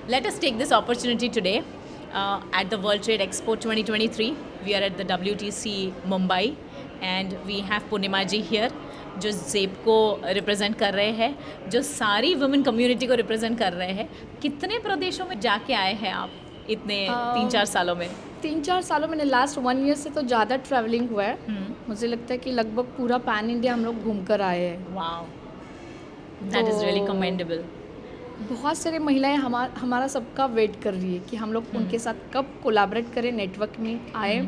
Let us take this opportunity today at the World Trade Expo 2023. We are at the WTC Mumbai and we have Purnima ji here जो जेप को represent कर रहे हैं, जो सारी women community को represent कर रहे हैं. कितने प्रदेशों में जाके आए हैं आप इतने 3-4 सालों में? 3-4 सालों में लास्ट 1 ईयर से तो ज़्यादा ट्रैवलिंग हुआ है. मुझे लगता है कि लगभग पूरा पैन इंडिया हम लोग घूम कर आए हैं. Wow, that is really commendable. बहुत सारी महिलाएं हमारा सबका वेट कर रही है कि हम लोग उनके साथ कब कोलैबोरेट करें, नेटवर्क में आए.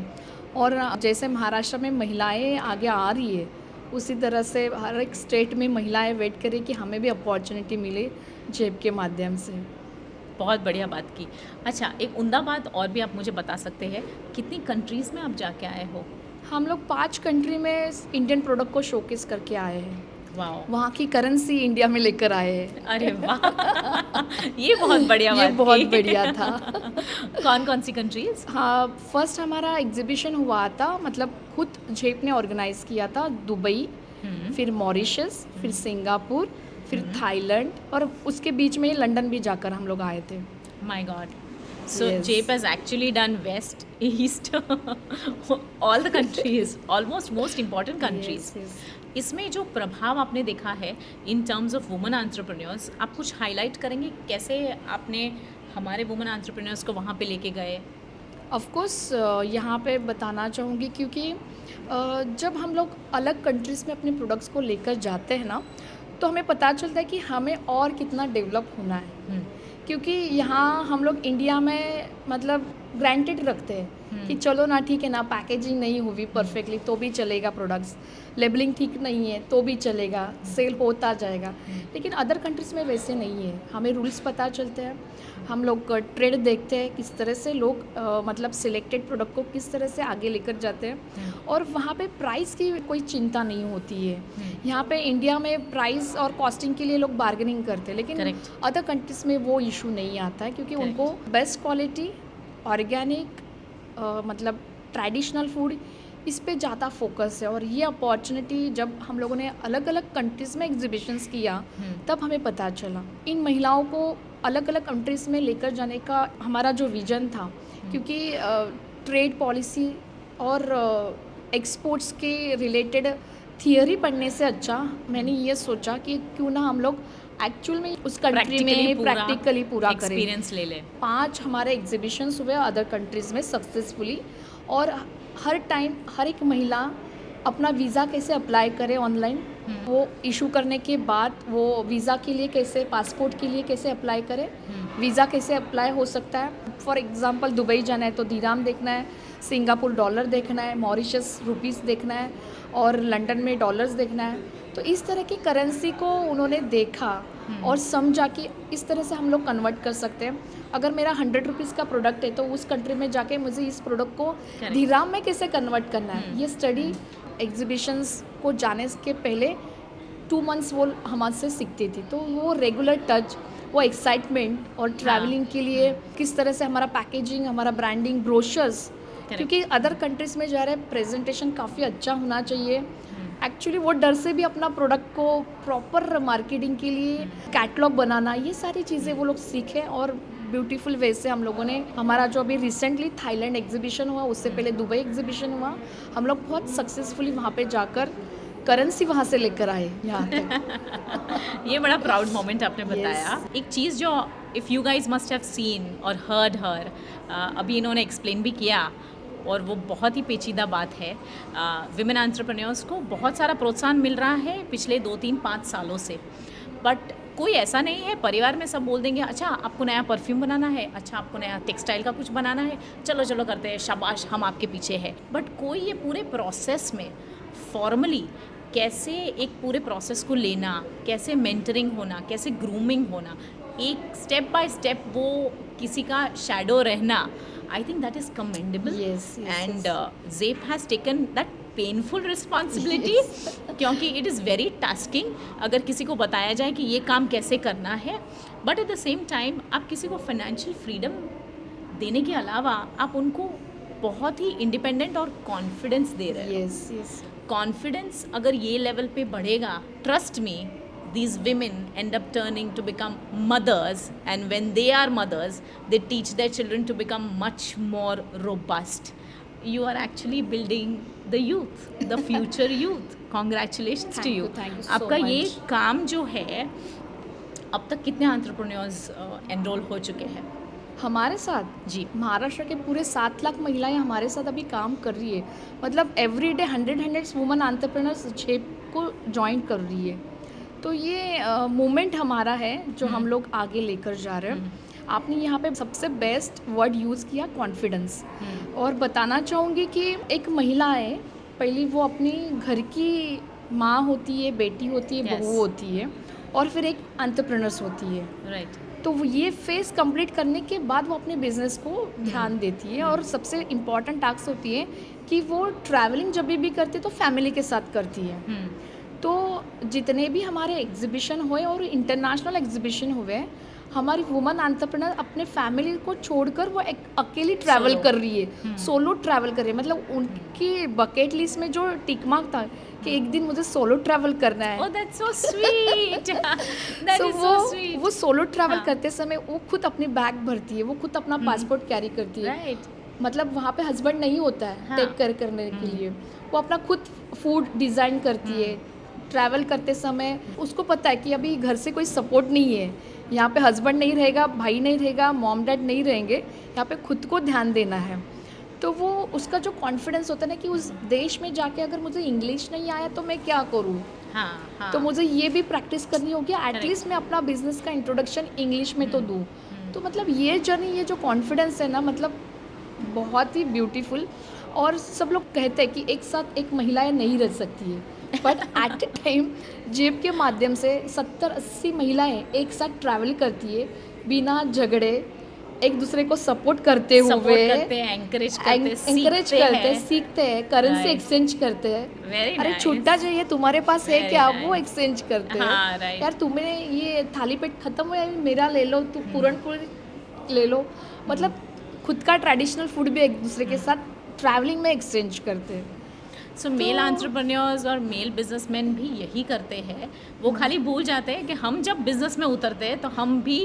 और जैसे महाराष्ट्र में महिलाएं आगे आ रही है, उसी तरह से हर एक स्टेट में महिलाएं वेट करें कि हमें भी अपॉर्चुनिटी मिले जेब के माध्यम से. बहुत बढ़िया बात की. अच्छा, एक उम्दा बात और भी आप मुझे बता सकते हैं, कितनी कंट्रीज़ में आप जाके आए हो? हम लोग 5 कंट्री में इंडियन प्रोडक्ट को शोकेस करके आए हैं. वाओ, वहाँ की करेंसी इंडिया में लेकर आए हैं. अरे वाह ये बहुत बढ़िया बात ये बहुत की. बढ़िया था. कौन कौन सी कंट्रीज? हाँ, फर्स्ट हमारा एग्जीबिशन हुआ था, मतलब खुद जेप ने ऑर्गेनाइज किया था. दुबई, फिर मॉरिशस, फिर सिंगापुर, फिर थाईलैंड, और उसके बीच में लंदन भी जाकर हम लोग आए थे. My God. So Yes. JEP has actually done West, East, all the countries, almost most important countries. Yes, yes. इसमें जो प्रभाव आपने देखा है in terms of women entrepreneurs, आप कुछ हाईलाइट करेंगे कैसे आपने हमारे वुमेन एंटरप्रेन्योर्स को वहाँ पे लेके गए? ऑफ कोर्स यहाँ पे बताना चाहूँगी, क्योंकि जब हम लोग अलग कंट्रीज़ में अपने प्रोडक्ट्स को लेकर जाते हैं ना, तो हमें पता चलता है कि हमें और कितना डेवलप होना है. क्योंकि यहाँ हम लोग इंडिया में मतलब ग्रांटेड रखते हैं कि चलो ना, ठीक है ना, पैकेजिंग नहीं हुई परफेक्टली तो भी चलेगा, प्रोडक्ट्स लेबलिंग ठीक नहीं है तो भी चलेगा, सेल होता जाएगा. लेकिन अदर कंट्रीज़ में वैसे नहीं है. हमें रूल्स पता चलते हैं, हम लोग ट्रेड देखते हैं, किस तरह से लोग मतलब सिलेक्टेड प्रोडक्ट को किस तरह से आगे लेकर जाते हैं. और वहाँ पे प्राइस की कोई चिंता नहीं होती है. यहाँ पे इंडिया में प्राइस और कॉस्टिंग के लिए लोग बार्गेनिंग करते हैं, लेकिन Correct. अदर कंट्रीज़ में वो इशू नहीं आता है, क्योंकि Correct. उनको बेस्ट क्वालिटी, ऑर्गेनिक, मतलब ट्रेडिशनल फूड, इस पे ज़्यादा फोकस है. और ये अपॉर्चुनिटी जब हम लोगों ने अलग अलग कंट्रीज़ में एग्जीबिशंस किया, तब हमें पता चला. इन महिलाओं को अलग अलग कंट्रीज़ में लेकर जाने का हमारा जो विजन था, क्योंकि ट्रेड पॉलिसी और एक्सपोर्ट्स के रिलेटेड थियरी पढ़ने से अच्छा मैंने ये सोचा कि क्यों ना हम लोग एक्चुअल में उस कंट्री में प्रैक्टिकली पूरा करें. एक्सपीरियंस ले लें. 5 हमारे एग्जीबिशंस हुए अदर कंट्रीज़ में सक्सेसफुली. और हर टाइम हर एक महिला अपना वीज़ा कैसे अप्लाई करे ऑनलाइन, वो इशू करने के बाद वो वीज़ा के लिए कैसे, पासपोर्ट के लिए कैसे अप्लाई करे, वीज़ा कैसे अप्लाई हो सकता है. फॉर एग्जांपल दुबई जाना है तो दिराम देखना है, सिंगापुर डॉलर देखना है, मॉरिशस रुपीस देखना है, और लंदन में डॉलर्स देखना है. तो इस तरह की करेंसी को उन्होंने देखा और समझा कि इस तरह से हम लोग कन्वर्ट कर सकते हैं. अगर मेरा 100 रुपीज़ का प्रोडक्ट है तो उस कंट्री में जाके मुझे इस प्रोडक्ट को दिराम में कैसे कन्वर्ट करना है. ये स्टडी एग्जीबिशंस को जाने के पहले 2 मंथ्स वो हमसे सीखती थी. तो वो रेगुलर टच, वो एक्साइटमेंट, और ट्रैवलिंग के लिए किस तरह से हमारा पैकेजिंग, हमारा ब्रांडिंग, ब्रोशर्स, क्योंकि अदर कंट्रीज़ में जा रहे प्रेजेंटेशन काफ़ी अच्छा होना चाहिए. एक्चुअली वो डर से भी अपना प्रोडक्ट को प्रॉपर मार्केटिंग के लिए कैटलॉग बनाना, ये सारी चीज़ें वो लोग सीखे. और ब्यूटीफुल वे से हम लोगों ने, हमारा जो अभी रिसेंटली थाईलैंड एग्जीबिशन हुआ, उससे पहले दुबई एग्जीबिशन हुआ, हम लोग बहुत सक्सेसफुली वहाँ पे जाकर करेंसी वहाँ से लेकर आए यहाँ तक. ये बड़ा प्राउड मोमेंट आपने बताया. एक चीज़ जो if you guys must have seen और हर्ड हर, अभी इन्होंने एक्सप्लेन भी किया, और वो बहुत ही पेचीदा बात है. विमेन एंटरप्रेन्योर्स को बहुत सारा प्रोत्साहन मिल रहा है पिछले 2-3-5 सालों से. बट कोई ऐसा नहीं है, परिवार में सब बोल देंगे अच्छा आपको नया परफ्यूम बनाना है, अच्छा आपको नया टेक्सटाइल का कुछ बनाना है, चलो चलो करते हैं, शाबाश हम आपके पीछे हैं. बट कोई ये पूरे प्रोसेस में फॉर्मली कैसे एक पूरे प्रोसेस को लेना, कैसे मेंटरिंग होना, कैसे ग्रूमिंग होना, एक स्टेप बाय स्टेप वो किसी का शैडो रहना, I think that is commendable. Yes, and Zeep has taken that painful responsibility. क्योंकि it is very tasking अगर किसी को बताया जाए कि ये काम कैसे करना है. But at the same time आप किसी को financial freedom देने के अलावा आप उनको बहुत ही इंडिपेंडेंट और कॉन्फिडेंस दे रहे हो. यस. कॉन्फिडेंस अगर ये लेवल पे बढ़ेगा, trust me, these women end up turning to become mothers, and when they are mothers, they teach their children to become much more robust. You are actually building the youth, the future youth. Congratulations to you. Thank you so आपका ये much. काम जो है, अब तक कितने entrepreneurs enrol हो चुके हैं? हमारे साथ जी। महाराष्ट्र के पूरे 7 लाख महिलाएं हमारे साथ अभी काम कर रही है। मतलब एवरीडे 100 वुमन एंटरप्रेन्योर्स शेप को ज्वाइन कर रही है। तो ये मूवमेंट हमारा है जो हम लोग आगे लेकर जा रहे हैं। आपने यहाँ पे सबसे बेस्ट वर्ड यूज़ किया, कॉन्फिडेंस। और बताना चाहूँगी कि एक महिला है, पहली वो अपनी घर की माँ होती है, बेटी होती है, Yes. बहू होती है, और फिर एक एंटरप्रेन्योर्स होती है। राइट। तो वो ये फेज कंप्लीट करने के बाद वो अपने बिजनेस को ध्यान देती है। और सबसे इम्पॉर्टेंट टास्क होती है कि वो ट्रैवलिंग जब भी करती है तो फैमिली के साथ करती है। तो जितने भी हमारे एग्जीबिशन हुए और इंटरनेशनल एग्जीबिशन हुए, हमारी वुमन एंटरप्रेन्योर अपने फैमिली को छोड़कर वो एक अकेली ट्रैवल Solo. कर रही है, सोलो ट्रैवल कर रही है। मतलब उनकी बकेट लिस्ट में जो टिक मार्क था कि एक दिन मुझे सोलो ट्रैवल करना है। Oh, that's so sweet. That So is so sweet. वो सोलो ट्रैवल हाँ. करते समय वो खुद अपनी बैग भरती है, वो खुद अपना पासपोर्ट कैरी करती है। Right. मतलब वहाँ पे हस्बैंड नहीं होता है हाँ. टेक केयर करने के लिए। वो अपना खुद फूड डिज़ाइन करती है। ट्रैवल करते समय उसको पता है कि अभी घर से कोई सपोर्ट नहीं है, यहाँ पे हस्बैंड नहीं रहेगा, भाई नहीं रहेगा, मॉम डैड नहीं रहेंगे, यहाँ पे खुद को ध्यान देना है। तो वो उसका जो कॉन्फिडेंस होता है ना कि उस देश में जाके अगर मुझे इंग्लिश नहीं आया तो मैं क्या करूँ, हाँ, हाँ. तो मुझे ये भी प्रैक्टिस करनी होगी, एटलीस्ट मैं अपना बिजनेस का इंट्रोडक्शन इंग्लिश में तो दूँ। तो मतलब ये जर्नी, ये जो कॉन्फिडेंस है ना, मतलब बहुत ही ब्यूटीफुल। और सब लोग कहते हैं कि एक साथ एक महिलाएं नहीं रह सकती है, बट एट ए टाइम जेब के माध्यम से 70-80 महिलाएं एक साथ ट्रैवल करती है बिना झगड़े, एक दूसरे को सपोर्ट करते Support हुए, करते हैं, encourage करते हैं, encourage सीखते करते हैं, हैं. सीखते हैं, करेंसी Right. एक्सचेंज करते हैं। Very अरे nice. छुट्टा चाहिए तुम्हारे पास है Very क्या, nice. वो एक्सचेंज करते हैं। हाँ, right. यार तुम्हें ये थाली पेट खत्म हुआ है, मेरा ले लो, तू पूरन पूरी ले लो। मतलब खुद का ट्रेडिशनल फूड भी एक दूसरे के साथ ट्रैवलिंग में एक्सचेंज करते हैं। सो मेल एंटरप्रेन्योर्स और मेल बिजनेसमैन भी यही करते हैं। वो खाली भूल जाते हैं कि हम जब बिजनेस में उतरते हैं तो हम भी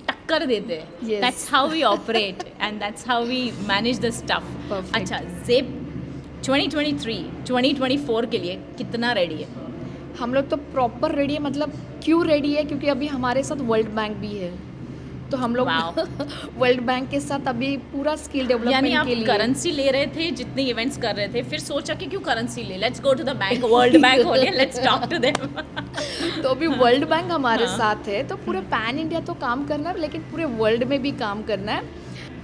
टक्कर देते हैं। Yes. That's how we operate and that's how we manage the stuff. Perfect. अच्छा, ज़ेप 2023-2024 के लिए कितना रेडी है? हम लोग तो प्रॉपर रेडी है। मतलब क्यों रेडी है, क्योंकि अभी हमारे साथ वर्ल्ड बैंक भी है। तो हम लोग Wow. वर्ल्ड बैंक के साथ अभी पूरा स्किल यानी डेवलपमेंट आप के लिए करेंसी ले रहे थे, जितने इवेंट्स कर रहे थे, फिर सोचा कि क्यों करेंसी ले, let's go to the bank, world bank हो गया, लेट्स टॉक टू देम। तो अभी वर्ल्ड बैंक हमारे हाँ. साथ है। तो पूरे पैन इंडिया तो काम करना है, लेकिन पूरे वर्ल्ड में भी काम करना है।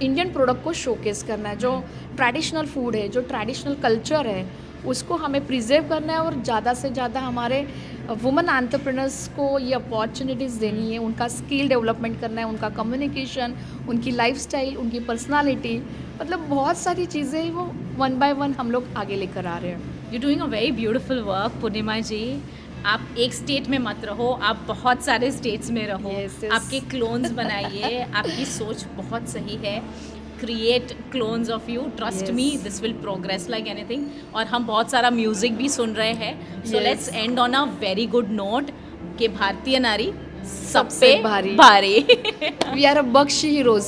इंडियन प्रोडक्ट को शोकेस करना है, जो ट्रेडिशनल फूड है, जो ट्रेडिशनल कल्चर है, उसको हमें प्रिजर्व करना है। और ज़्यादा से ज़्यादा हमारे वुमेन एंटरप्रेन्योर्स को ये अपॉर्चुनिटीज़ देनी है, उनका स्किल डेवलपमेंट करना है, उनका कम्युनिकेशन, उनकी लाइफस्टाइल, उनकी पर्सनालिटी, मतलब बहुत सारी चीज़ें वो वन बाय वन हम लोग आगे लेकर आ रहे हैं। You doing a very beautiful work Purnima ji. आप एक स्टेट में मत रहो, आप बहुत सारे स्टेट्स में रहो। Yes, yes. आपके क्लोन्स बनाइए। आपकी सोच बहुत सही है। Create clones of you, trust Yes. Me, this will progress like anything. और हम बहुत सारा म्यूजिक भी सुन रहे हैं। So Yes. Let's end on a very good note कि भारतीय नारी सबसे सबसे भारी। भारी। We are a Bakshi heroes.